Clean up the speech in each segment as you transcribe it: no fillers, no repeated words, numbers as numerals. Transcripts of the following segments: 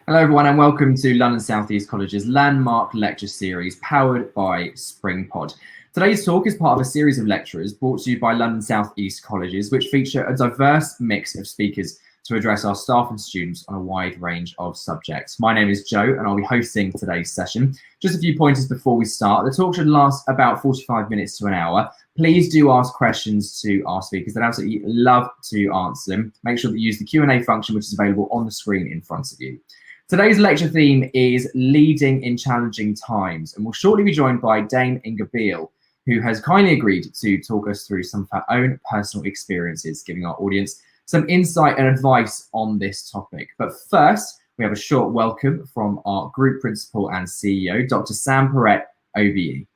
Hello everyone and welcome to London South East College's landmark lecture series powered by SpringPod. Today's talk is part of a series of lectures brought to you by London South East Colleges, which feature a diverse mix of speakers to address our staff and students on a wide range of subjects. My name is Joe and I'll be hosting today's session. Just a few pointers before we start. The talk should last about 45 minutes to an hour. Please do ask questions to our speakers. They'd absolutely love to answer them. Make sure that you use the Q&A function, which is available on the screen in front of you. Today's lecture theme is Leading in Challenging Times, and we'll shortly be joined by Dame Inga Beale, who has kindly agreed to talk us through some of her own personal experiences, giving our audience some insight and advice on this topic. But first, we have a short welcome from our Group Principal and CEO, Dr. Sam Perrett, OBE.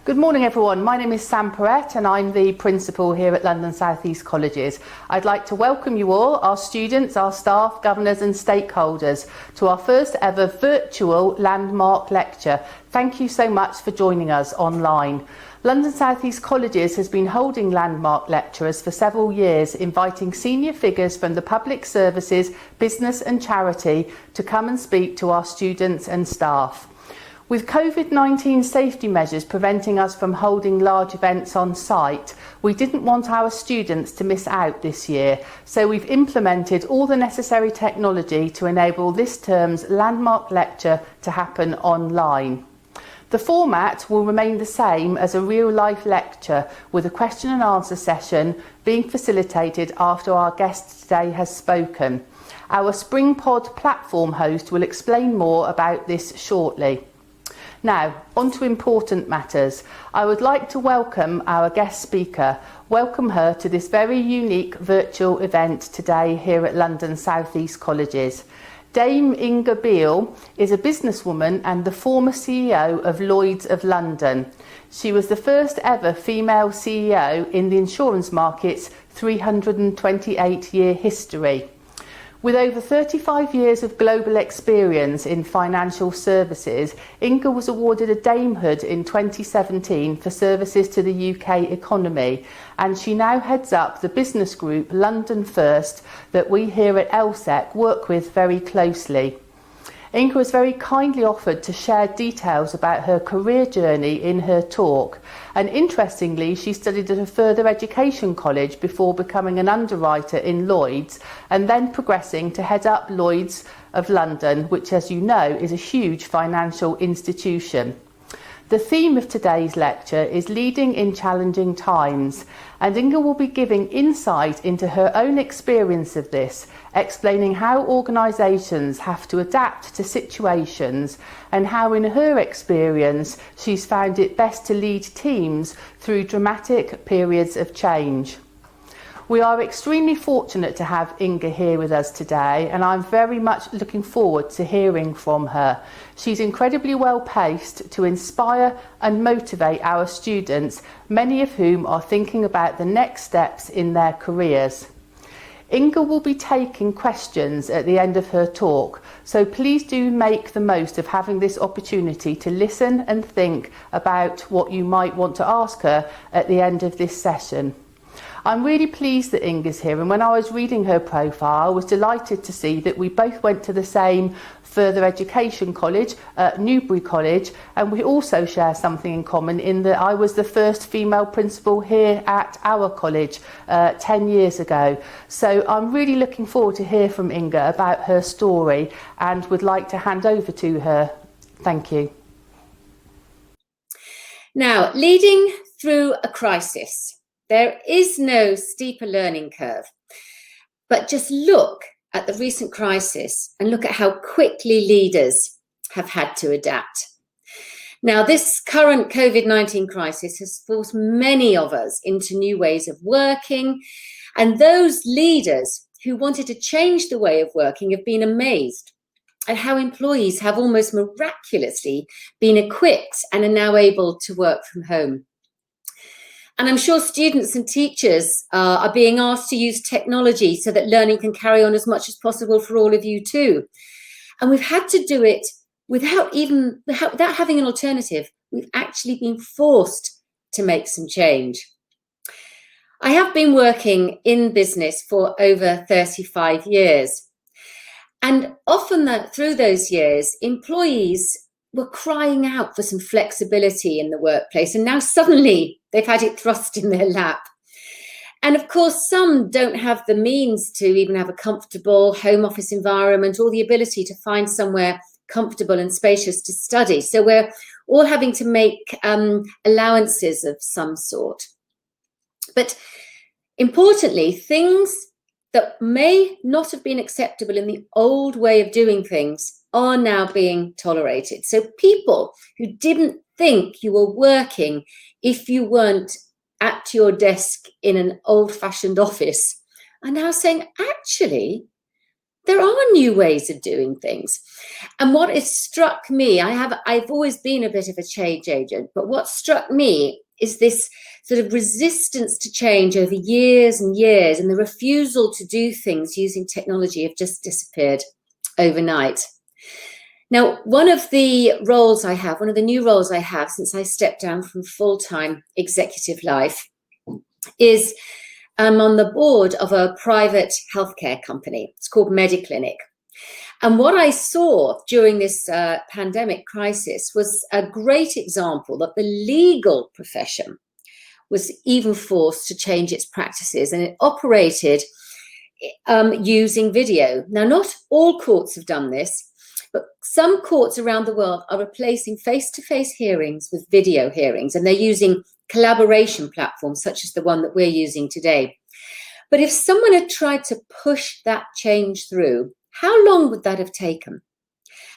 Good morning everyone, my name is Sam Perrett and I'm the Principal here at London South East Colleges. I'd like to welcome you all, our students, our staff, governors and stakeholders, to our first ever virtual landmark lecture. Thank you so much for joining us online. London South East Colleges has been holding landmark lectures for several years, inviting senior figures from the public services, business and charity to come and speak to our students and staff. With COVID-19 safety measures preventing us from holding large events on site, we didn't want our students to miss out this year, so we've implemented all the necessary technology to enable this term's landmark lecture to happen online. The format will remain the same as a real-life lecture, with a question and answer session being facilitated after our guest today has spoken. Our SpringPod platform host will explain more about this shortly. Now, on to important matters. I would like to welcome our guest speaker, welcome her to this very unique virtual event today here at London South East Colleges. Dame Inga Beale is a businesswoman and the former CEO of Lloyd of London. She was the first ever female CEO in the insurance market's 328-year history. With over 35 years of global experience in financial services, Inga was awarded a damehood in 2017 for services to the UK economy, and she now heads up the business group London First that we here at LSEC work with very closely. Inga was very kindly offered to share details about her career journey in her talk, and interestingly she studied at a further education college before becoming an underwriter in Lloyd's and then progressing to head up Lloyd's of London, which, as you know, is a huge financial institution. The theme of today's lecture is Leading in Challenging Times, and Inga will be giving insight into her own experience of this, explaining how organisations have to adapt to situations and how, in her experience, she's found it best to lead teams through dramatic periods of change. We are extremely fortunate to have Inga here with us today, and I'm very much looking forward to hearing from her. She's incredibly well paced to inspire and motivate our students, many of whom are thinking about the next steps in their careers. Inga will be taking questions at the end of her talk, so please do make the most of having this opportunity to listen and think about what you might want to ask her at the end of this session. I'm really pleased that Inga's here, and when I was reading her profile, I was delighted to see that we both went to the same further education college, Newbury College, and we also share something in common in that I was the first female principal here at our college 10 years ago. So I'm really looking forward to hear from Inga about her story and would like to hand over to her. Thank you. Now, leading through a crisis. There is no steeper learning curve, but just look at the recent crisis and look at how quickly leaders have had to adapt. Now, this current COVID-19 crisis has forced many of us into new ways of working, and those leaders who wanted to change the way of working have been amazed at how employees have almost miraculously been equipped and are now able to work from home. And I'm sure students and teachers are being asked to use technology so that learning can carry on as much as possible for all of you too. And we've had to do it without having an alternative. We've actually been forced to make some change. I have been working in business for over 35 years. And often through those years, employees were crying out for some flexibility in the workplace. And now suddenly they've had it thrust in their lap. And of course, some don't have the means to even have a comfortable home office environment or the ability to find somewhere comfortable and spacious to study. So we're all having to make allowances of some sort. But importantly, things that may not have been acceptable in the old way of doing things are now being tolerated. So people who didn't think you were working if you weren't at your desk in an old-fashioned office are now saying, actually, there are new ways of doing things. And what has struck me, I've always been a bit of a change agent, but what struck me is this sort of resistance to change over years and years, and the refusal to do things using technology have just disappeared overnight. Now, one of the new roles I have since I stepped down from full-time executive life is I'm on the board of a private healthcare company. It's called Mediclinic. And what I saw during this pandemic crisis was a great example that the legal profession was even forced to change its practices, and it operated using video. Now, not all courts have done this, but some courts around the world are replacing face-to-face hearings with video hearings, and they're using collaboration platforms such as the one that we're using today. But if someone had tried to push that change through, how long would that have taken?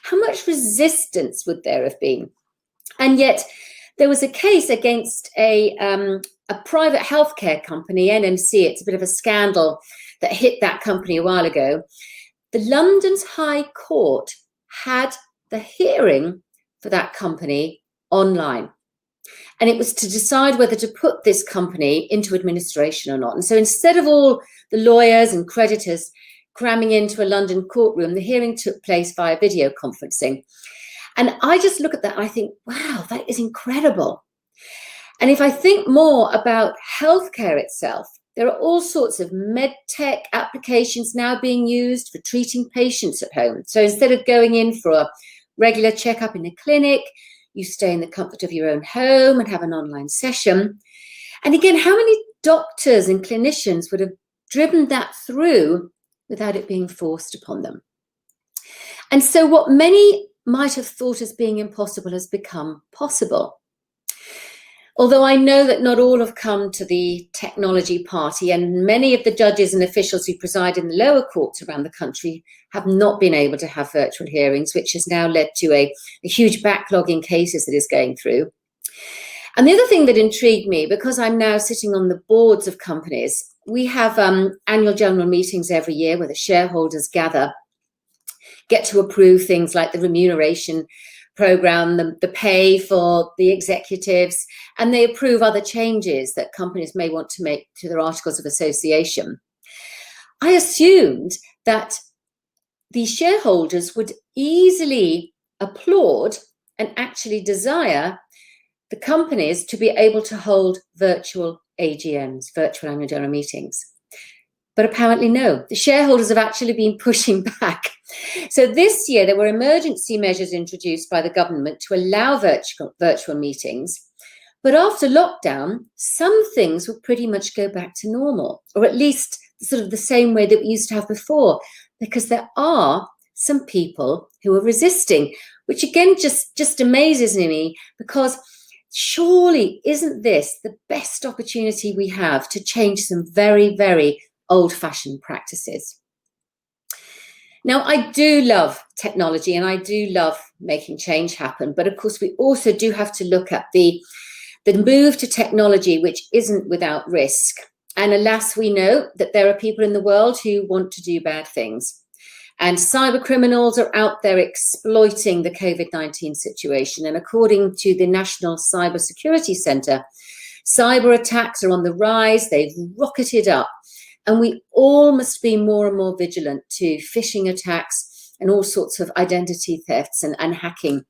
How much resistance would there have been? And yet there was a case against a private healthcare company, NMC. It's a bit of a scandal that hit that company a while ago. The London's High Court had the hearing for that company online. And it was to decide whether to put this company into administration or not. And so instead of all the lawyers and creditors cramming into a London courtroom, the hearing took place via video conferencing. And I just look at that and I think, wow, that is incredible. And if I think more about healthcare itself, there are all sorts of med tech applications now being used for treating patients at home. So instead of going in for a regular checkup in a clinic, you stay in the comfort of your own home and have an online session. And again, how many doctors and clinicians would have driven that through without it being forced upon them? And so what many might have thought as being impossible has become possible. Although I know that not all have come to the technology party, and many of the judges and officials who preside in the lower courts around the country have not been able to have virtual hearings, which has now led to a huge backlog in cases that is going through. And the other thing that intrigued me, because I'm now sitting on the boards of companies, we have annual general meetings every year where the shareholders gather, get to approve things like the remuneration program, the pay for the executives, and they approve other changes that companies may want to make to their articles of association. I assumed that the shareholders would easily applaud and actually desire the companies to be able to hold virtual AGMs, virtual annual general meetings. But apparently no, the shareholders have actually been pushing back. So this year there were emergency measures introduced by the government to allow virtual meetings. But after lockdown, some things will pretty much go back to normal, or at least sort of the same way that we used to have before, because there are some people who are resisting, which again just amazes me, because surely isn't this the best opportunity we have to change some very, very old-fashioned practices? Now, I do love technology and I do love making change happen, but of course we also do have to look at the move to technology, which isn't without risk. And alas, we know that there are people in the world who want to do bad things. And cyber criminals are out there exploiting the COVID-19 situation. And according to the National Cybersecurity Centre, cyber attacks are on the rise. They've rocketed up. And we all must be more and more vigilant to phishing attacks and all sorts of identity thefts and hacking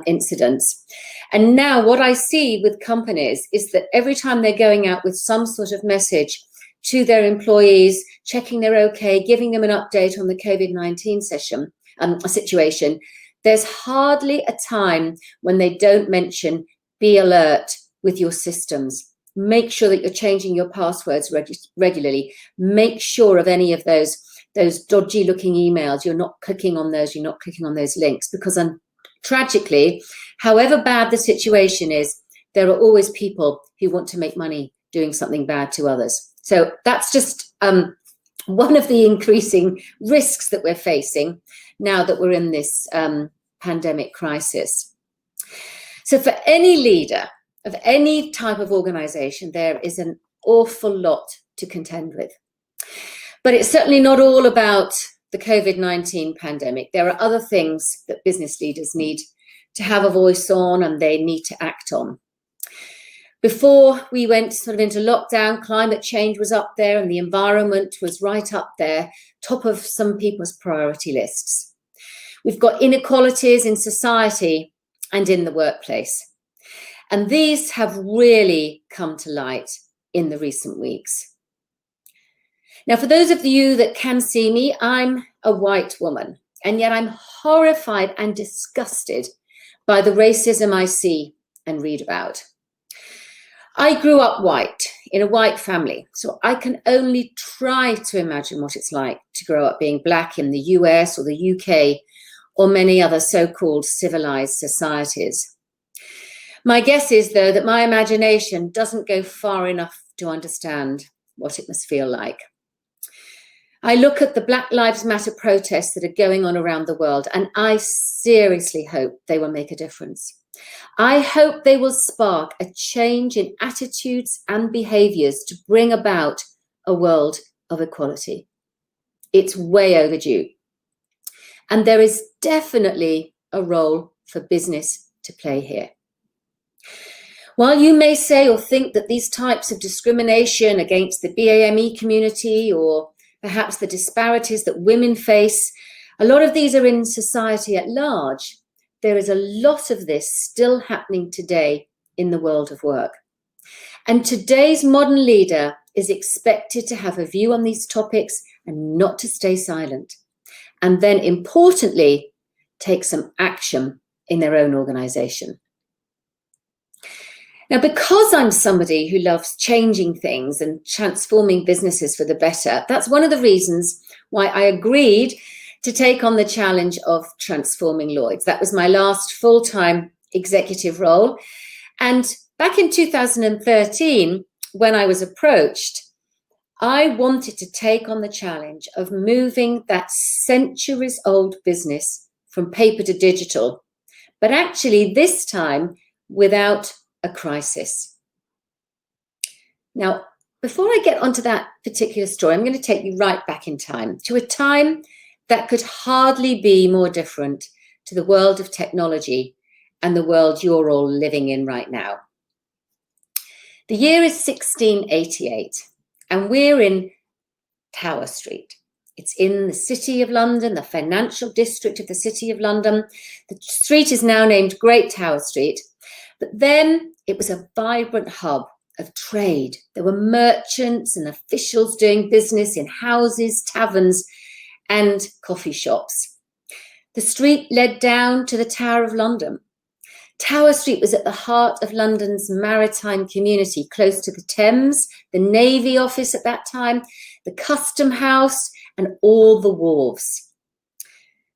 incidents. And now what I see with companies is that every time they're going out with some sort of message to their employees, checking they're okay, giving them an update on the COVID-19 situation, there's hardly a time when they don't mention, be alert with your systems. Make sure that you're changing your passwords regularly. Make sure of any of those dodgy looking emails. You're not clicking on those. You're not clicking on those links, because tragically, however bad the situation is, there are always people who want to make money doing something bad to others. So that's just one of the increasing risks that we're facing now that we're in this pandemic crisis. So for any leader of any type of organization, there is an awful lot to contend with. But it's certainly not all about the COVID-19 pandemic. There are other things that business leaders need to have a voice on and they need to act on. Before we went sort of into lockdown, climate change was up there and the environment was right up there, top of some people's priority lists. We've got inequalities in society and in the workplace. And these have really come to light in the recent weeks. Now, for those of you that can see me, I'm a white woman, and yet I'm horrified and disgusted by the racism I see and read about. I grew up white in a white family, so I can only try to imagine what it's like to grow up being black in the US or the UK or many other so-called civilized societies. My guess is, though, that my imagination doesn't go far enough to understand what it must feel like. I look at the Black Lives Matter protests that are going on around the world, and I seriously hope they will make a difference. I hope they will spark a change in attitudes and behaviours to bring about a world of equality. It's way overdue. And there is definitely a role for business to play here. While you may say or think that these types of discrimination against the BAME community, or perhaps the disparities that women face, a lot of these are in society at large, there is a lot of this still happening today in the world of work. And today's modern leader is expected to have a view on these topics and not to stay silent. And then, importantly, take some action in their own organization. Now, because I'm somebody who loves changing things and transforming businesses for the better, that's one of the reasons why I agreed to take on the challenge of transforming Lloyd's. That was my last full-time executive role. And back in 2013, when I was approached, I wanted to take on the challenge of moving that centuries-old business from paper to digital, but actually this time without a crisis. Now, before I get onto that particular story, I'm going to take you right back in time, to a time that could hardly be more different to the world of technology and the world you're all living in right now. The year is 1688, and we're in Tower Street. It's in the City of London, the financial district of the City of London. The street is now named Great Tower Street, but then it was a vibrant hub of trade. There were merchants and officials doing business in houses, taverns, and coffee shops. The street led down to the Tower of London. Tower Street was at the heart of London's maritime community, close to the Thames, the Navy office at that time, the Custom House, and all the wharves.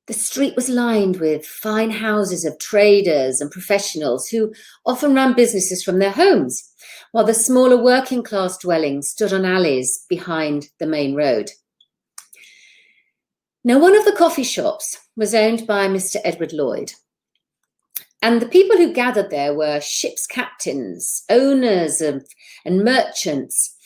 The street was lined with fine houses of traders and professionals who often ran businesses from their homes, while the smaller working class dwellings stood on alleys behind the main road. Now, one of the coffee shops was owned by Mr. Edward Lloyd. And the people who gathered there were ship's captains, owners and merchants.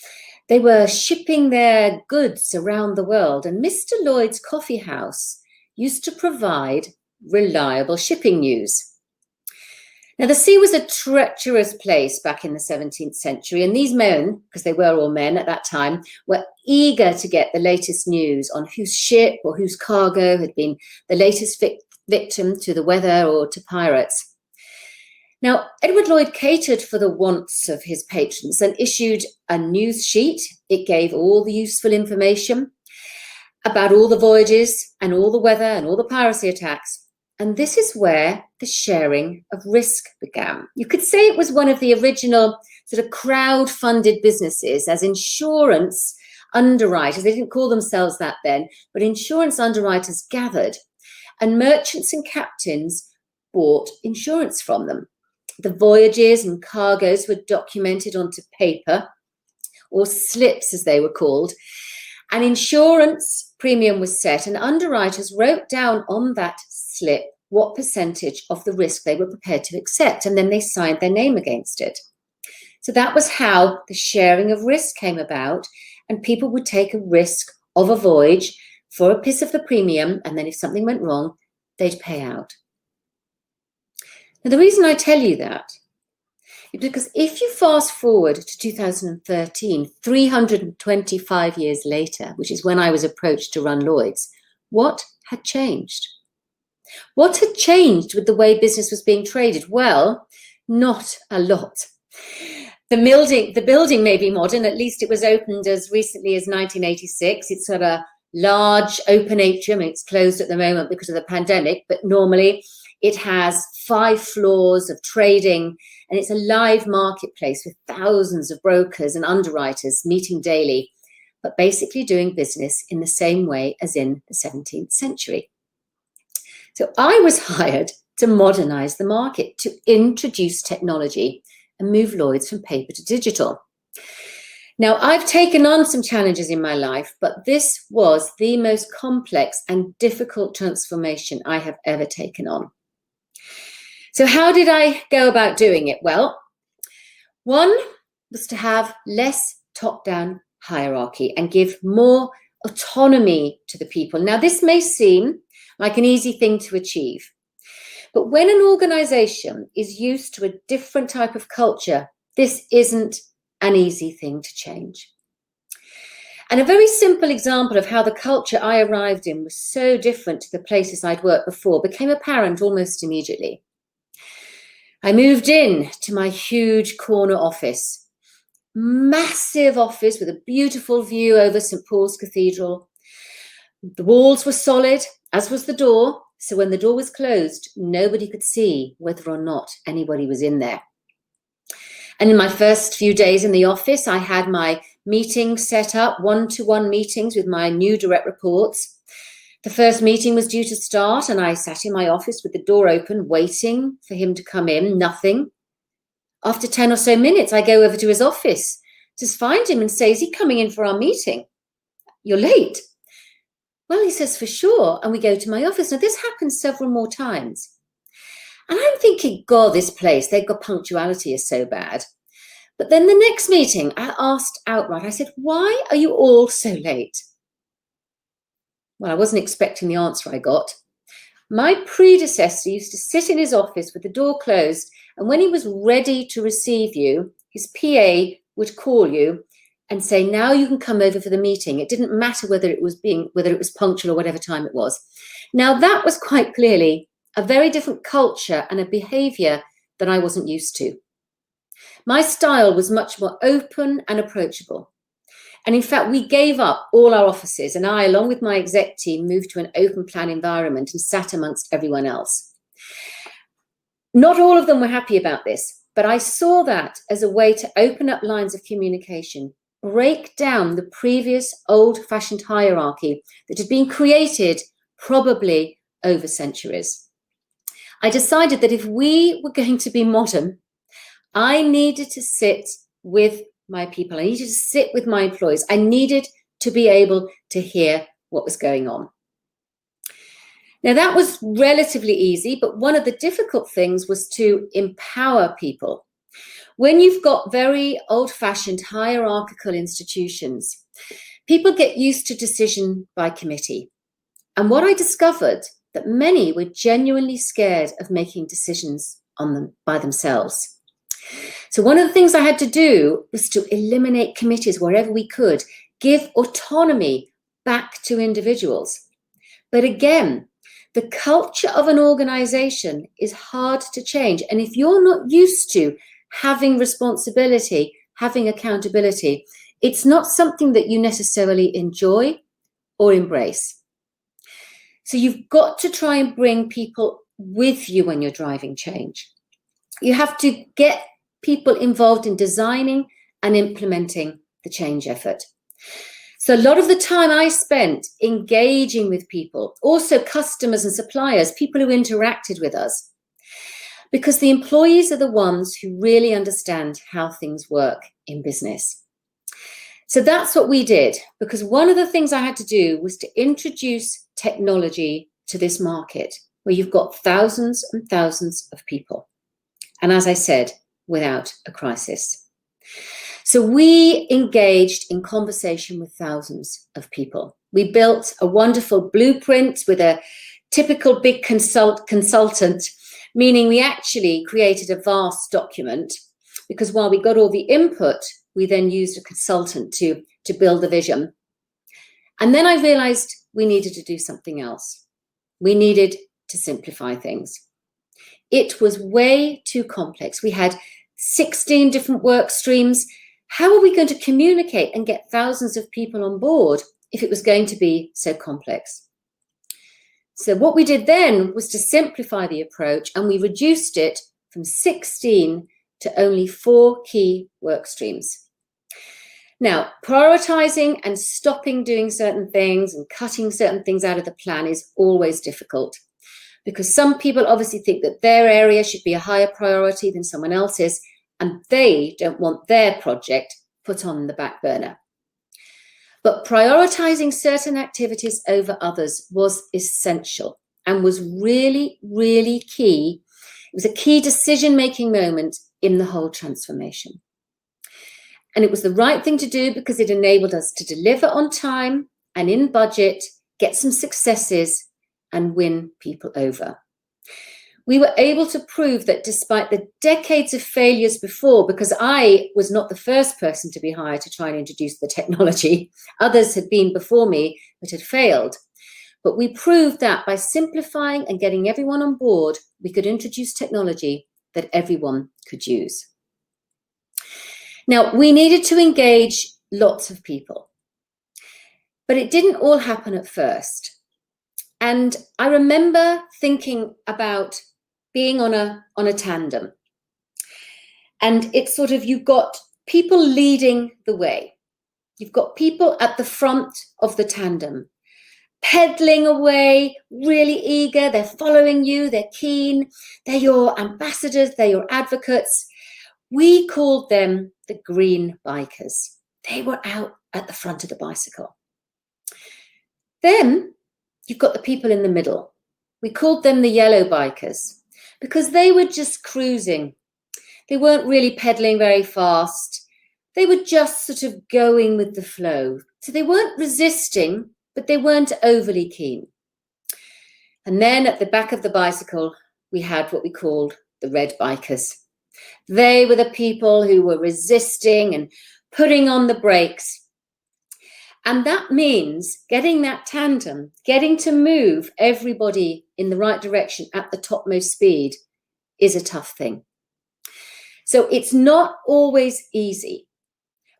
They were shipping their goods around the world, and Mr. Lloyd's coffee house used to provide reliable shipping news. Now, the sea was a treacherous place back in the 17th century, and these men, because they were all men at that time, were eager to get the latest news on whose ship or whose cargo had been the latest victim to the weather or to pirates. Now, Edward Lloyd catered for the wants of his patrons and issued a news sheet. It gave all the useful information about all the voyages and all the weather and all the piracy attacks. And this is where the sharing of risk began. You could say it was one of the original sort of crowd-funded businesses, as insurance underwriters, they didn't call themselves that then, but insurance underwriters gathered, and merchants and captains bought insurance from them. The voyages and cargoes were documented onto paper, or slips as they were called. An insurance premium was set, and underwriters wrote down on that slip what percentage of the risk they were prepared to accept, and then they signed their name against it. So that was how the sharing of risk came about, and people would take a risk of a voyage for a piece of the premium, and then if something went wrong, they'd pay out. Now, the reason I tell you that is because if you fast forward to 2013, 325 years later, which is when I was approached to run Lloyd's, what had changed? What had changed with the way business was being traded? Well, not a lot. The building may be modern, at least it was opened as recently as 1986. It's got a large open atrium. It's closed at the moment because of the pandemic, but normally it has 5 floors of trading, and it's a live marketplace with thousands of brokers and underwriters meeting daily, but basically doing business in the same way as in the 17th century. So I was hired to modernize the market, to introduce technology and move Lloyd's from paper to digital. Now, I've taken on some challenges in my life, but this was the most complex and difficult transformation I have ever taken on. So how did I go about doing it? Well, one was to have less top-down hierarchy and give more autonomy to the people. Now, this may seem like an easy thing to achieve, but when an organization is used to a different type of culture, this isn't an easy thing to change. And a very simple example of how the culture I arrived in was so different to the places I'd worked before became apparent almost immediately. I moved in to my huge corner office, massive office with a beautiful view over St. Paul's Cathedral. The walls were solid, as was the door, so when the door was closed, nobody could see whether or not anybody was in there. And in my first few days in the office, I had my meetings set up, one-to-one meetings with my new direct reports. The first meeting was due to start, and I sat in my office with the door open, waiting for him to come in, nothing. After 10 or so minutes, I go over to his office, just find him and say, "Is he coming in for our meeting? You're late." Well, he says, "For sure." And we go to my office. Now, this happens several more times. And I'm thinking, God, this place, they've got punctuality is so bad. But then the next meeting, I asked outright, I said, "Why are you all so late?" Well, I wasn't expecting the answer I got. My predecessor used to sit in his office with the door closed, and when he was ready to receive you, his PA would call you and say, "Now you can come over for the meeting." It didn't matter whether it was punctual or whatever time it was. Now, that was quite clearly a very different culture and a behavior that I wasn't used to. My style was much more open and approachable. And in fact, we gave up all our offices, and I, along with my exec team, moved to an open plan environment and sat amongst everyone else. Not all of them were happy about this, but I saw that as a way to open up lines of communication, break down the previous old-fashioned hierarchy that had been created probably over centuries. I decided that if we were going to be modern, I needed to sit with my people. I needed to sit with my employees. I needed to be able to hear what was going on. Now, that was relatively easy, but one of the difficult things was to empower people. When you've got very old-fashioned hierarchical institutions, people get used to decision by committee. And what I discovered, that many were genuinely scared of making decisions on them by themselves. So one of the things I had to do was to eliminate committees wherever we could, give autonomy back to individuals. But again, The culture of an organization is hard to change. And if you're not used to having responsibility, having accountability, it's not something that you necessarily enjoy or embrace. So you've got to try and bring people with you when you're driving change. You have to get people involved in designing and implementing the change effort. So a lot of the time I spent engaging with people, also customers and suppliers, people who interacted with us, because the employees are the ones who really understand how things work in business. So that's what we did, because one of the things I had to do was to introduce technology to this market where you've got thousands and thousands of people. And as I said, without a crisis. So we engaged in conversation with thousands of people. We built a wonderful blueprint with a typical big consultant, meaning we actually created a vast document, because while we got all the input, we then used a consultant to build the vision. And then I realized we needed to do something else. We needed to simplify things. It was way too complex. We had 16 different work streams. How are we going to communicate and get thousands of people on board if it was going to be so complex? So what we did then was to simplify the approach, and we reduced it from 16 to only 4 key work streams. Now, prioritizing and stopping doing certain things and cutting certain things out of the plan is always difficult, because some people obviously think that their area should be a higher priority than someone else's, and they don't want their project put on the back burner. But prioritizing certain activities over others was essential and was really, really key. It was a key decision-making moment in the whole transformation. And it was the right thing to do because it enabled us to deliver on time and in budget, get some successes, and win people over. We were able to prove that despite the decades of failures before, because I was not the first person to be hired to try and introduce the technology, others had been before me but had failed. But we proved that by simplifying and getting everyone on board, we could introduce technology that everyone could use. Now, we needed to engage lots of people, but it didn't all happen at first. And I remember thinking about being on a tandem. And it's sort of, you've got people leading the way. You've got people at the front of the tandem, pedaling away, really eager. They're following you, they're keen. They're your ambassadors, they're your advocates. We called them the green bikers. They were out at the front of the bicycle. Then you've got the people in the middle. We called them the yellow bikers because they were just cruising. They weren't really pedaling very fast. They were just sort of going with the flow. So they weren't resisting, but they weren't overly keen. And then at the back of the bicycle, we had what we called the red bikers. They were the people who were resisting and putting on the brakes. And that means getting that tandem, getting to move everybody in the right direction at the topmost speed is a tough thing. So it's not always easy.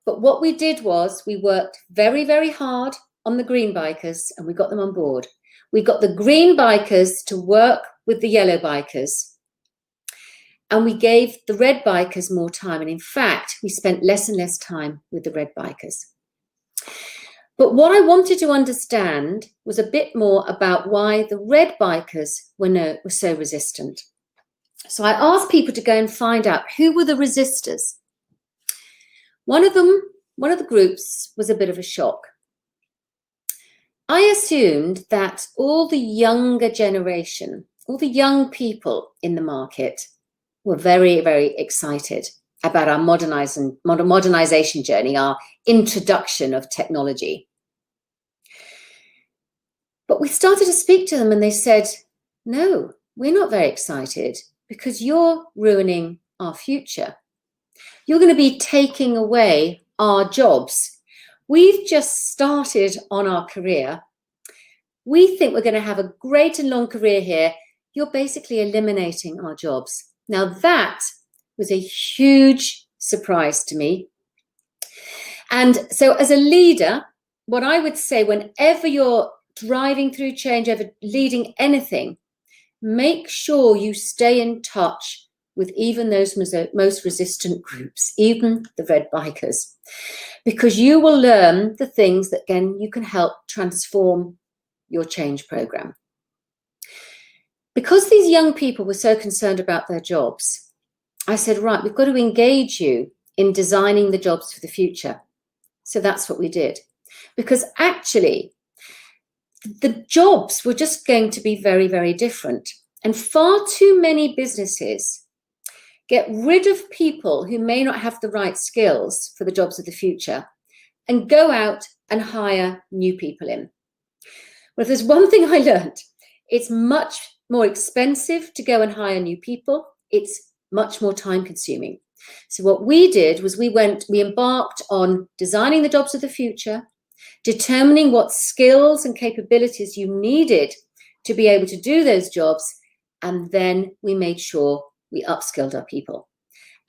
But what we did was we worked very, very hard on the green bikers and we got them on board. We got the green bikers to work with the yellow bikers. And we gave the red bikers more time. And in fact, we spent less and less time with the red bikers. But what I wanted to understand was a bit more about why the red bikers were so resistant. So I asked people to go and find out who were the resistors. One of the groups was a bit of a shock. I assumed that all the younger generation, all the young people in the market were very, very excited about our modernization journey, our introduction of technology. But we started to speak to them and they said, no, we're not very excited because you're ruining our future. You're going to be taking away our jobs. We've just started on our career we think we're going to have a great and long career here, you're basically eliminating our jobs. Now that was a huge surprise to me. And so as a leader, what I would say, whenever you're driving through change, ever leading anything, make sure you stay in touch with even those most resistant groups, even the red bikers, because you will learn the things that, again, you can help transform your change program. Because these young people were so concerned about their jobs, I said, right, we've got to engage you in designing the jobs for the future. So that's what we did. Because actually, the jobs were just going to be very, very different. And far too many businesses get rid of people who may not have the right skills for the jobs of the future and go out and hire new people in. Well, if there's one thing I learned, it's much more expensive to go and hire new people. It's much more time consuming. So what we did was we embarked on designing the jobs of the future, determining what skills and capabilities you needed to be able to do those jobs, and then we made sure we upskilled our people.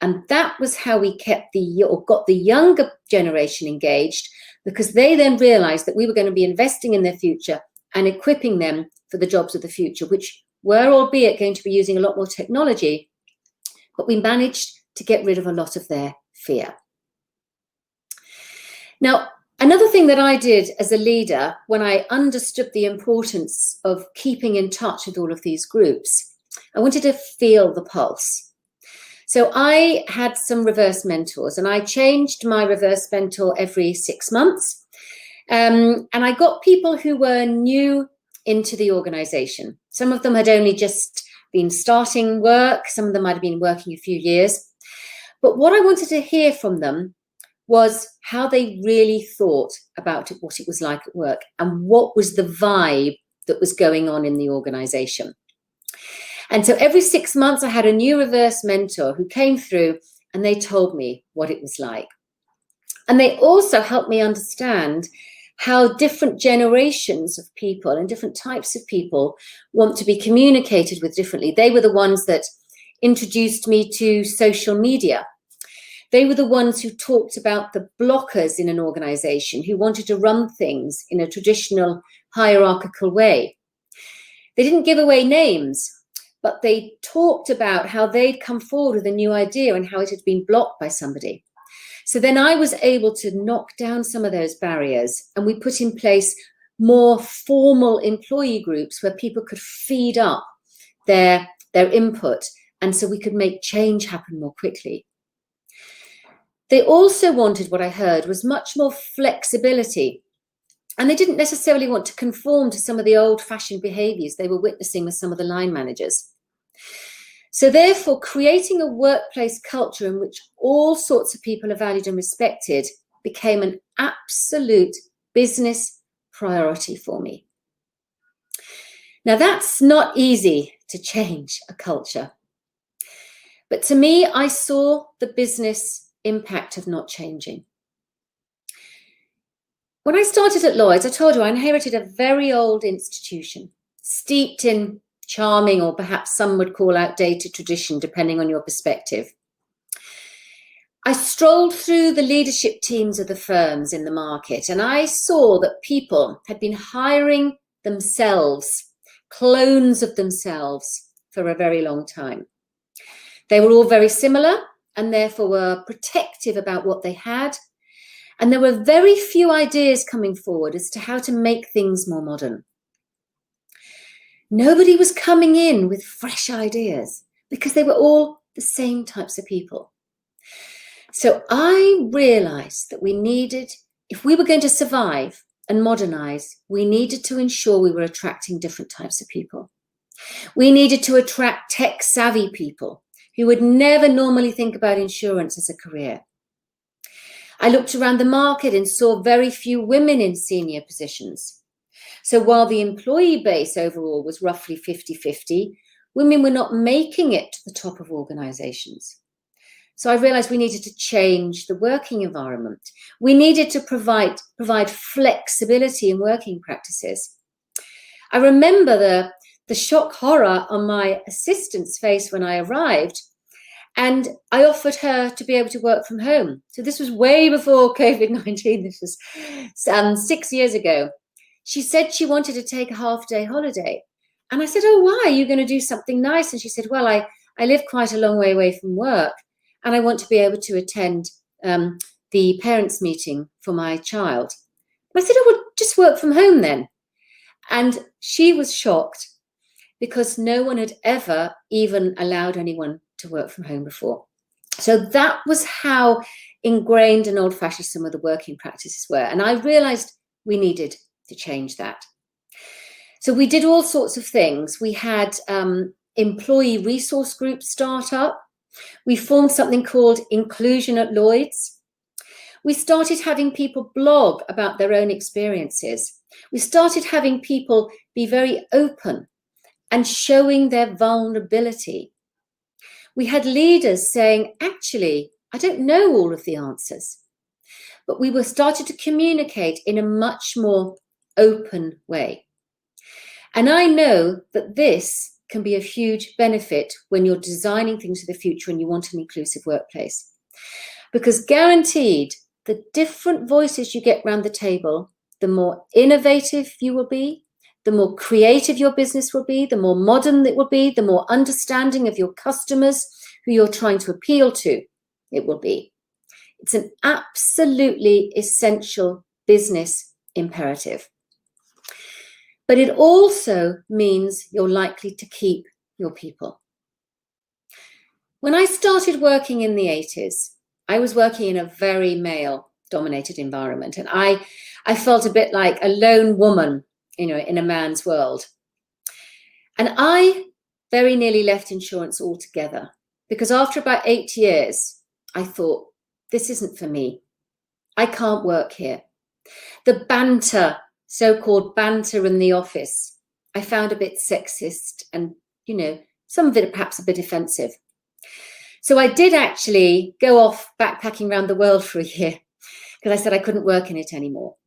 And that was how we got the younger generation engaged, because they then realized that we were going to be investing in their future and equipping them for the jobs of the future, which were, albeit, going to be using a lot more technology, but we managed to get rid of a lot of their fear. Now, another thing that I did as a leader, when I understood the importance of keeping in touch with all of these groups, I wanted to feel the pulse. So I had some reverse mentors, and I changed my reverse mentor every 6 months. And I got people who were new into the organization. Some of them had only just been starting work. Some of them might have been working a few years. But what I wanted to hear from them was how they really thought about it, what it was like at work, and what was the vibe that was going on in the organization. And so every 6 months, I had a new reverse mentor who came through, and they told me what it was like. And they also helped me understand how different generations of people and different types of people want to be communicated with differently. They were the ones that introduced me to social media. They were the ones who talked about the blockers in an organization who wanted to run things in a traditional hierarchical way. They didn't give away names, but they talked about how they'd come forward with a new idea and how it had been blocked by somebody. So then I was able to knock down some of those barriers, and we put in place more formal employee groups where people could feed up their input, and so we could make change happen more quickly. They also wanted, what I heard, was much more flexibility. And they didn't necessarily want to conform to some of the old-fashioned behaviours they were witnessing with some of the line managers. So therefore, creating a workplace culture in which all sorts of people are valued and respected became an absolute business priority for me. Now, that's not easy to change a culture. But to me, I saw the business impact of not changing. When I started at Lloyd's, I told you I inherited a very old institution, steeped in charming, or perhaps some would call outdated, tradition, depending on your perspective. I strolled through the leadership teams of the firms in the market, and I saw that people had been hiring themselves, clones of themselves, for a very long time. They were all very similar and therefore were protective about what they had. And there were very few ideas coming forward as to how to make things more modern. Nobody was coming in with fresh ideas because they were all the same types of people. So I realized that we needed, if we were going to survive and modernize, we needed to ensure we were attracting different types of people. We needed to attract tech-savvy people who would never normally think about insurance as a career. I looked around the market and saw very few women in senior positions. So while the employee base overall was roughly 50-50, women were not making it to the top of organizations. So I realized we needed to change the working environment. We needed to provide flexibility in working practices. I remember the shock horror on my assistant's face when I arrived, and I offered her to be able to work from home. So this was way before COVID-19. This was 6 years ago. She said she wanted to take a half-day holiday. And I said, oh, why? Are you going to do something nice? And she said, well, I live quite a long way away from work, and I want to be able to attend the parents' meeting for my child. And I said, oh, well, just work from home then. And she was shocked because no one had ever even allowed anyone to work from home before. So that was how ingrained and old-fashioned some of the working practices were. And I realized we needed to change that. So we did all sorts of things. We had employee resource groups start up. We formed something called Inclusion at Lloyd's. We started having people blog about their own experiences. We started having people be very open and showing their vulnerability. We had leaders saying, actually, I don't know all of the answers, but we were started to communicate in a much more open way. And I know that this can be a huge benefit when you're designing things for the future and you want an inclusive workplace. Because guaranteed, the different voices you get around the table, the more innovative you will be, the more creative your business will be, the more modern it will be, the more understanding of your customers who you're trying to appeal to it will be. It's an absolutely essential business imperative. But it also means you're likely to keep your people. When I started working in the 80s, I was working in a very male-dominated environment, and I felt a bit like a lone woman, in a man's world. And I very nearly left insurance altogether because after about 8 years, I thought, this isn't for me. I can't work here. The banter, so-called banter in the office, I found a bit sexist and, some of it perhaps a bit offensive. So I did actually go off backpacking around the world for a year because I said I couldn't work in it anymore.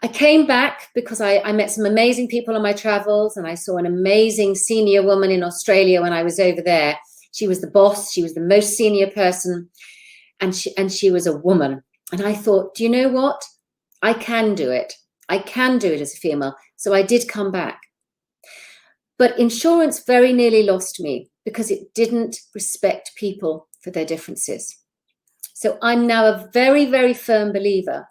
I came back because I met some amazing people on my travels, and I saw an amazing senior woman in Australia when I was over there. She was the boss. She was the most senior person, and she was a woman. And I thought, do you know what? I can do it. I can do it as a female. So I did come back. But insurance very nearly lost me because it didn't respect people for their differences. So I'm now a very, very firm believer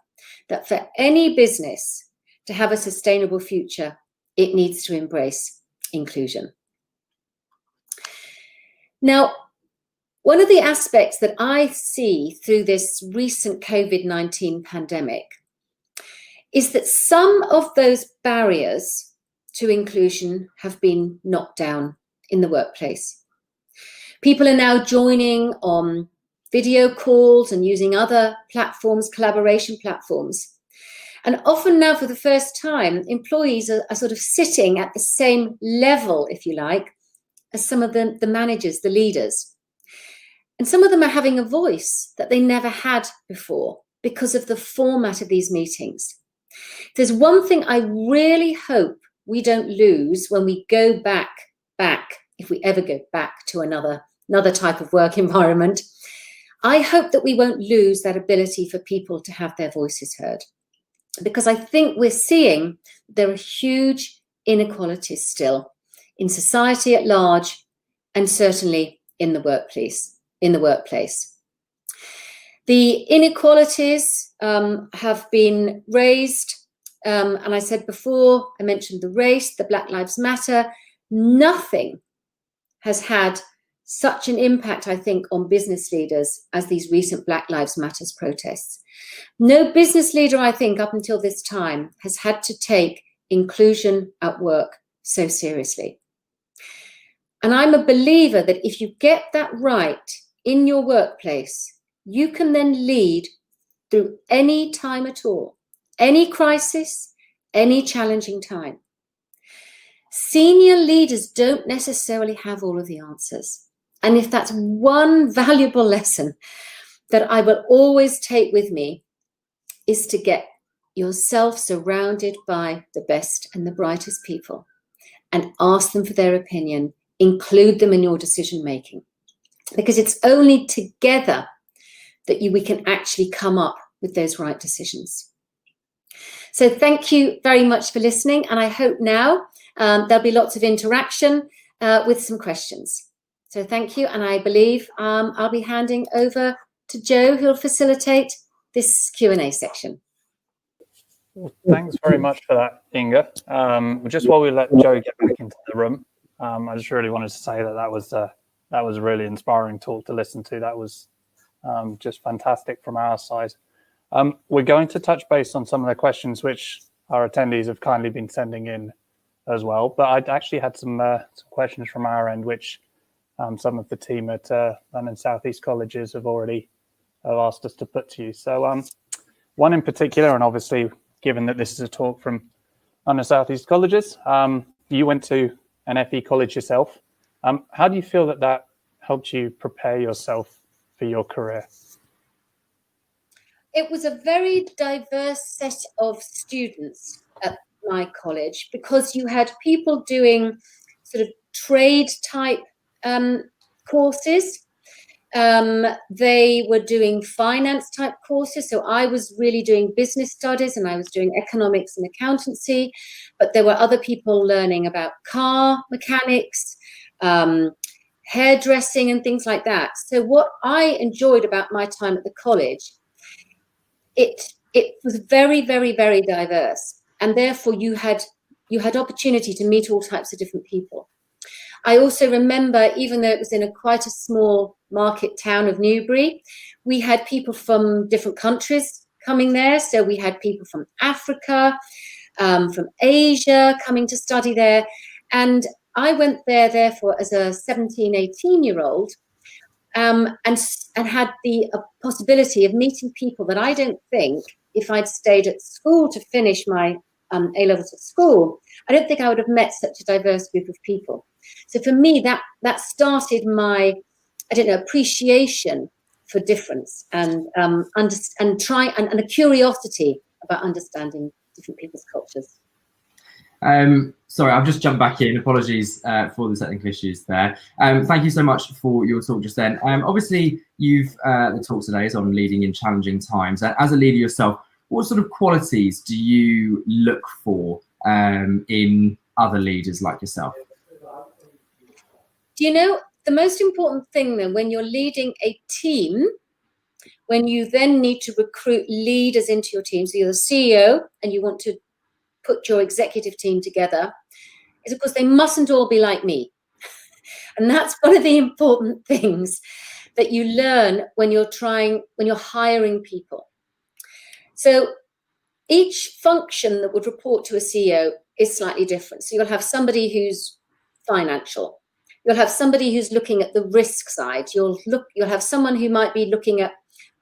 that for any business to have a sustainable future, it needs to embrace inclusion. Now, one of the aspects that I see through this recent COVID-19 pandemic is that some of those barriers to inclusion have been knocked down in the workplace. People are now joining on video calls and using other platforms, collaboration platforms. And often now, for the first time, employees are sort of sitting at the same level, if you like, as some of the managers, the leaders. And some of them are having a voice that they never had before because of the format of these meetings. There's one thing I really hope we don't lose when we go back, if we ever go back to another type of work environment. I hope that we won't lose that ability for people to have their voices heard, because I think we're seeing there are huge inequalities still in society at large, and certainly in the workplace. The inequalities have been raised, and I said before, I mentioned the race, the Black Lives Matter. Nothing has had such an impact, I think, on business leaders as these recent Black Lives Matter protests. No business leader, I think, up until this time has had to take inclusion at work so seriously. And I'm a believer that if you get that right in your workplace, you can then lead through any time at all, any crisis, any challenging time. Senior leaders don't necessarily have all of the answers. And if that's one valuable lesson that I will always take with me, is to get yourself surrounded by the best and the brightest people and ask them for their opinion, include them in your decision making, because it's only together that we can actually come up with those right decisions. So thank you very much for listening, and I hope now there'll be lots of interaction with some questions. So thank you, and I believe I'll be handing over to Joe, who'll facilitate this Q&A section. Well, thanks very much for that, Inga. Just while we let Joe get back into the room, I just really wanted to say that that was a really inspiring talk to listen to. That was just fantastic from our side. We're going to touch base on some of the questions which our attendees have kindly been sending in as well. But I'd actually had some questions from our end, which some of the team at London South East Colleges have already asked us to put to you. So one in particular, and obviously, given that this is a talk from London South East Colleges, you went to an FE college yourself. How do you feel that helped you prepare yourself for your career? It was a very diverse set of students at my college, because you had people doing sort of trade type courses. They were doing finance type courses. So I was really doing business studies, and I was doing economics and accountancy, but there were other people learning about car mechanics, hairdressing and things like that. So what I enjoyed about my time at the college, it was very, very, very diverse, and therefore you had opportunity to meet all types of different people. I also remember, even though it was in quite a small market town of Newbury, we had people from different countries coming there. So we had people from Africa, from Asia coming to study there. And I went there, therefore, as a 17, 18-year-old, and had the possibility of meeting people that I don't think, if I'd stayed at school to finish my A-levels at school, I don't think I would have met such a diverse group of people. So for me, that started my, appreciation for difference and a curiosity about understanding different people's cultures. Sorry, I've just jumped back in. Apologies for the technical issues there. Thank you so much for your talk just then. Obviously, the talk today is on leading in challenging times. As a leader yourself, what sort of qualities do you look for in other leaders like yourself? Do you know, the most important thing then, when you're leading a team, when you then need to recruit leaders into your team, so you're the CEO and you want to put your executive team together, is of course they mustn't all be like me. And that's one of the important things that you learn when you're hiring people. So each function that would report to a CEO is slightly different. So you'll have somebody who's financial. You'll have somebody who's looking at the risk side. You'll have someone who might be looking at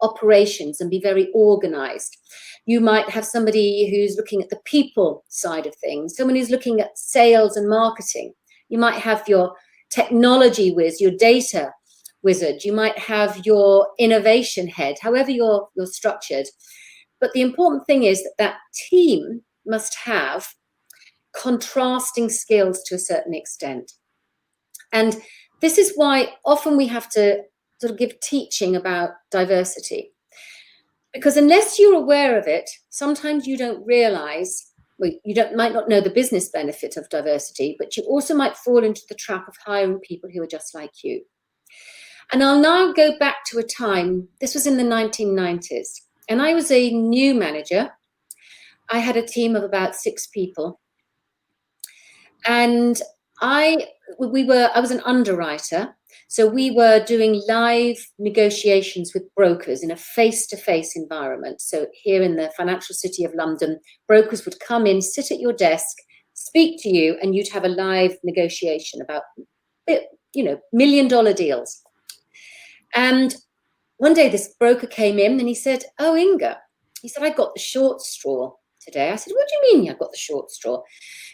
operations and be very organized. You might have somebody who's looking at the people side of things, someone who's looking at sales and marketing. You might have your technology whiz, your data wizard. You might have your innovation head, however you're structured. But the important thing is that team must have contrasting skills to a certain extent. And this is why often we have to sort of give teaching about diversity. Because unless you're aware of it, sometimes you don't realize, well, might not know the business benefit of diversity, but you also might fall into the trap of hiring people who are just like you. And I'll now go back to a time, this was in the 1990s, and I was a new manager. I had a team of about 6 people. And I was an underwriter, so we were doing live negotiations with brokers in a face-to-face environment. So here in the financial city of London, brokers would come in, sit at your desk, speak to you, and you'd have a live negotiation about, $1 million deals. And one day this broker came in and he said, "Oh, Inga," he said, "I got the short straw today." I said, "What do you mean you got the short straw?"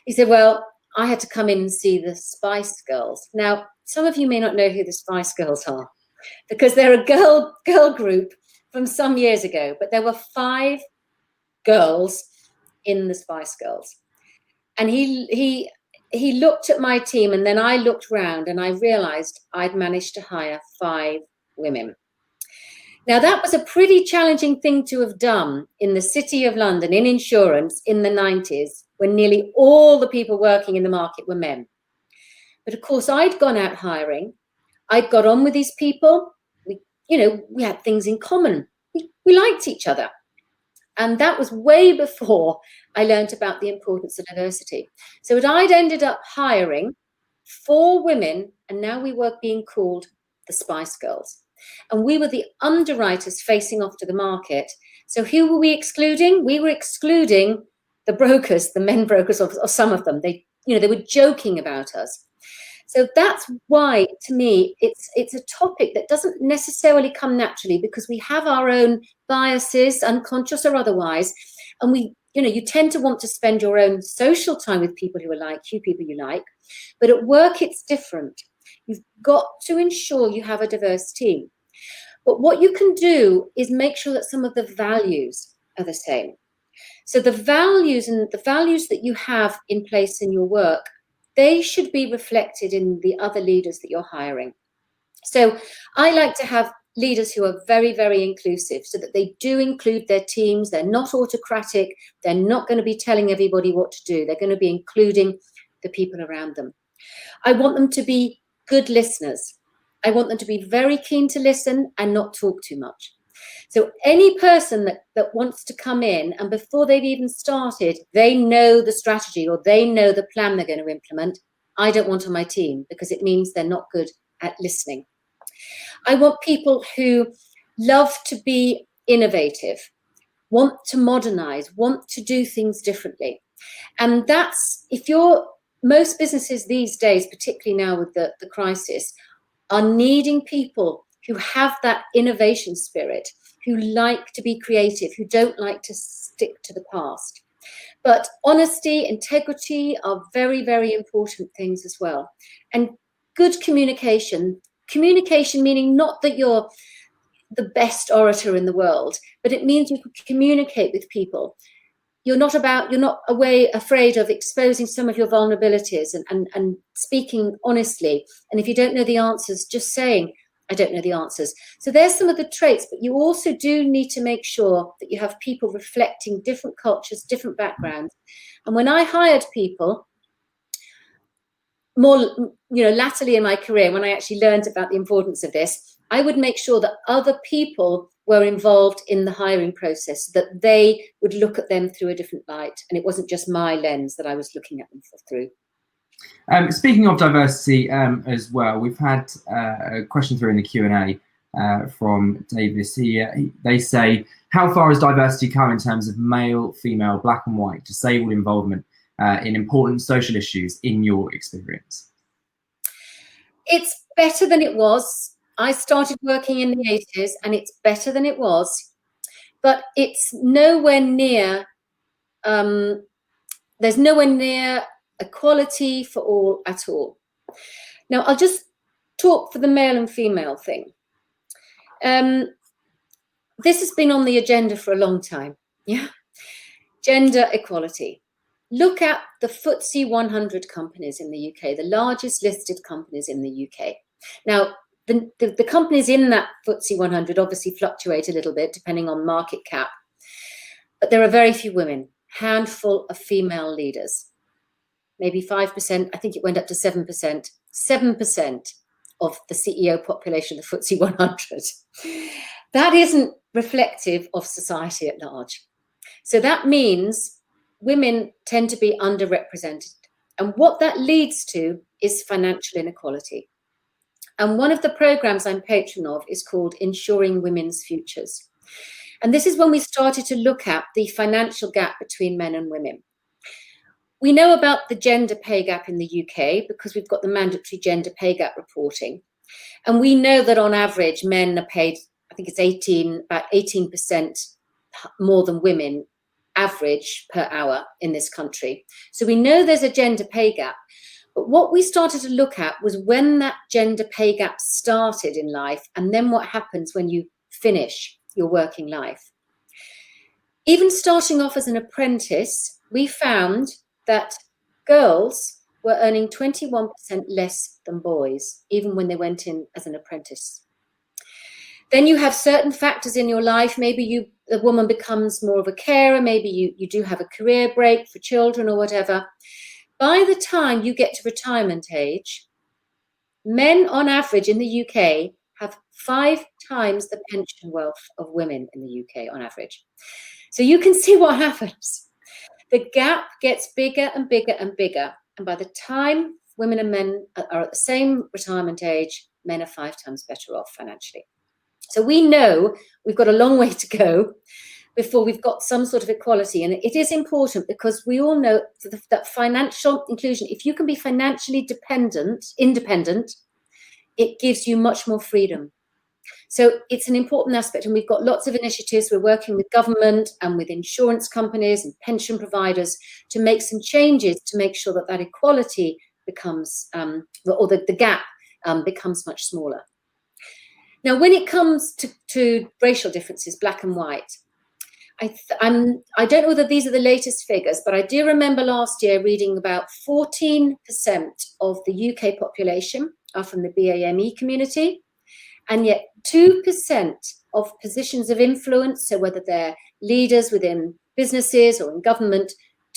He said, "Well, I had to come in and see the Spice Girls." Now, some of you may not know who the Spice Girls are, because they're a girl group from some years ago, but there were 5 girls in the Spice Girls. And he looked at my team, and then I looked round and I realized I'd managed to hire 5 women. Now, that was a pretty challenging thing to have done in the City of London, in insurance, in the 90s, when nearly all the people working in the market were men. But of course, I'd gone out hiring. I'd got on with these people. We had things in common. We liked each other. And that was way before I learned about the importance of diversity. So I'd ended up hiring 4 women, and now we were being called the Spice Girls. And we were the underwriters facing off to the market. So who were we excluding? We were excluding the brokers, the men brokers, or some of them. They were joking about us. So that's why, to me, it's a topic that doesn't necessarily come naturally, because we have our own biases, unconscious or otherwise, and you tend to want to spend your own social time with people who are like you, people you like, but at work it's different. You've got to ensure you have a diverse team. But what you can do is make sure that some of the values are the same. So the values that you have in place in your work, they should be reflected in the other leaders that you're hiring. So I like to have leaders who are very, very inclusive, so that they do include their teams. They're not autocratic. They're not going to be telling everybody what to do. They're going to be including the people around them. I want them to be good listeners. I want them to be very keen to listen and not talk too much. So any person that wants to come in and before they've even started, they know the strategy or they know the plan they're going to implement, I don't want on my team, because it means they're not good at listening. I want people who love to be innovative, want to modernize, want to do things differently. And most businesses these days, particularly now with the crisis, are needing people who have that innovation spirit, who like to be creative, who don't like to stick to the past. But honesty, integrity are very, very important things as well. And good communication meaning not that you're the best orator in the world, but it means you can communicate with people. You're not afraid of exposing some of your vulnerabilities and speaking honestly. And if you don't know the answers, just saying, I don't know the answers. So there's some of the traits, but you also do need to make sure that you have people reflecting different cultures, different backgrounds. And when I hired people, more, latterly in my career, when I actually learned about the importance of this, I would make sure that other people were involved in the hiring process, so that they would look at them through a different light. And it wasn't just my lens that I was looking at them through. Speaking of diversity as well, we've had a question through in the Q&A from Davis here. They say, how far has diversity come in terms of male, female, black and white, disabled involvement in important social issues in your experience? It's better than it was. I started working in the 80s and it's better than it was, but it's nowhere near, there's nowhere near equality for all at all. Now, I'll just talk for the male and female thing. This has been on the agenda for a long time. Yeah, gender equality. Look at the FTSE 100 companies in the UK, the largest listed companies in the UK. Now, the companies in that FTSE 100 obviously fluctuate a little bit depending on market cap, but there are very few women, handful of female leaders, maybe 5%, I think it went up to 7%, 7% of the CEO population of the FTSE 100. That isn't reflective of society at large. So that means women tend to be underrepresented. And what that leads to is financial inequality. And one of the programs I'm patron of is called Ensuring Women's Futures. And this is when we started to look at the financial gap between men and women. We know about the gender pay gap in the UK because we've got the mandatory gender pay gap reporting. And we know that on average, men are paid, I think it's about 18% more than women average per hour in this country. So we know there's a gender pay gap. But what we started to look at was when that gender pay gap started in life, and then what happens when you finish your working life. Even starting off as an apprentice, we found that girls were earning 21% less than boys, even when they went in as an apprentice. Then you have certain factors in your life. Maybe the woman becomes more of a carer. Maybe you do have a career break for children or whatever. By the time you get to retirement age, men on average in the UK have 5 times the pension wealth of women in the UK on average. So you can see what happens. The gap gets bigger and bigger and bigger. And by the time women and men are at the same retirement age, men are 5 times better off financially. So we know we've got a long way to go before we've got some sort of equality. And it is important because we all know that financial inclusion, if you can be financially independent, it gives you much more freedom. So it's an important aspect. And we've got lots of initiatives. We're working with government and with insurance companies and pension providers to make some changes to make sure that equality becomes, or the gap becomes much smaller. Now, when it comes to racial differences, black and white, I don't know whether these are the latest figures, but I do remember last year reading about 14% of the UK population are from the BAME community, and yet 2% of positions of influence, so whether they're leaders within businesses or in government,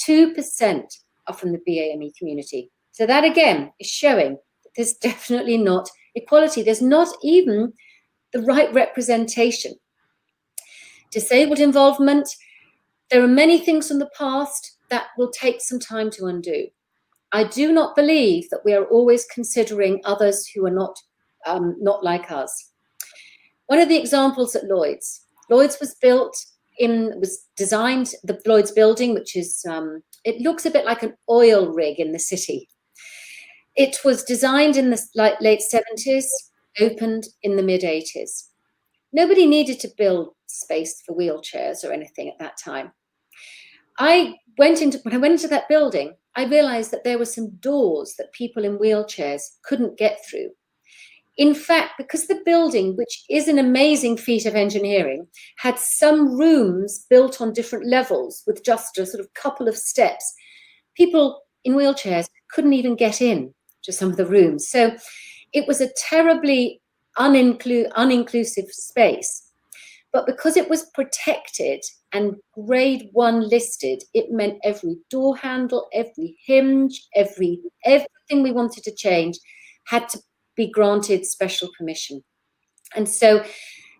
2% are from the BAME community. So that again is showing that there's definitely not equality. There's not even the right representation. Disabled involvement, there are many things from the past that will take some time to undo. I do not believe that we are always considering others who are not like us. One of the examples at Lloyd's was designed, the Lloyd's building, which is, it looks a bit like an oil rig in the city. It was designed in the late 70s, opened in the mid 80s. Nobody needed to build space for wheelchairs or anything at that time. When I went into that building, I realized that there were some doors that people in wheelchairs couldn't get through. In fact, because the building, which is an amazing feat of engineering, had some rooms built on different levels with just a sort of couple of steps, people in wheelchairs couldn't even get in to some of the rooms. So it was a terribly uninclusive space. But because it was protected and grade 1 listed, it meant every door handle, every hinge, everything we wanted to change had to be granted special permission. And so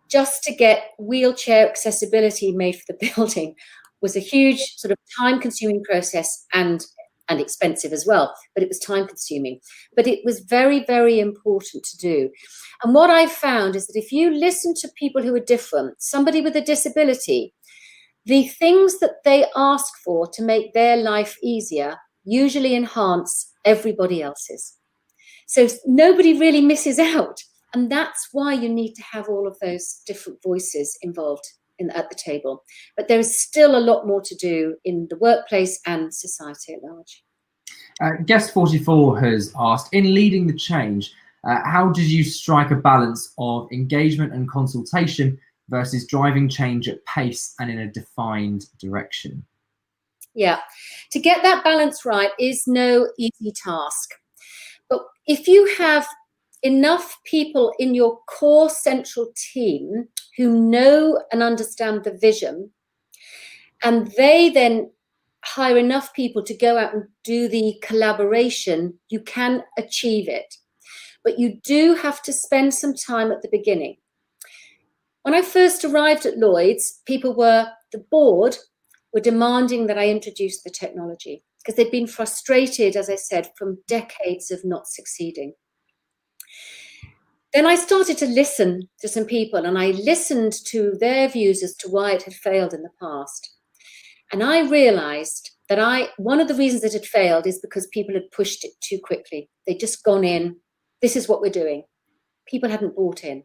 just to get wheelchair accessibility made for the building was a huge sort of time-consuming process and expensive as well, but it was time-consuming. But it was very, very important to do. And what I found is that if you listen to people who are different, somebody with a disability, the things that they ask for to make their life easier usually enhance everybody else's. So nobody really misses out. And that's why you need to have all of those different voices involved at the table. But there is still a lot more to do in the workplace and society at large. Guest 44 has asked, in leading the change, how did you strike a balance of engagement and consultation versus driving change at pace and in a defined direction? Yeah, to get that balance right is no easy task. But if you have enough people in your core central team who know and understand the vision, and they then hire enough people to go out and do the collaboration, you can achieve it. But you do have to spend some time at the beginning. When I first arrived at Lloyd's, the board were demanding that I introduce the technology because they'd been frustrated, as I said, from decades of not succeeding. Then I started to listen to some people, and I listened to their views as to why it had failed in the past. And I realized that one of the reasons it had failed is because people had pushed it too quickly. They'd just gone in, this is what we're doing. People hadn't bought in.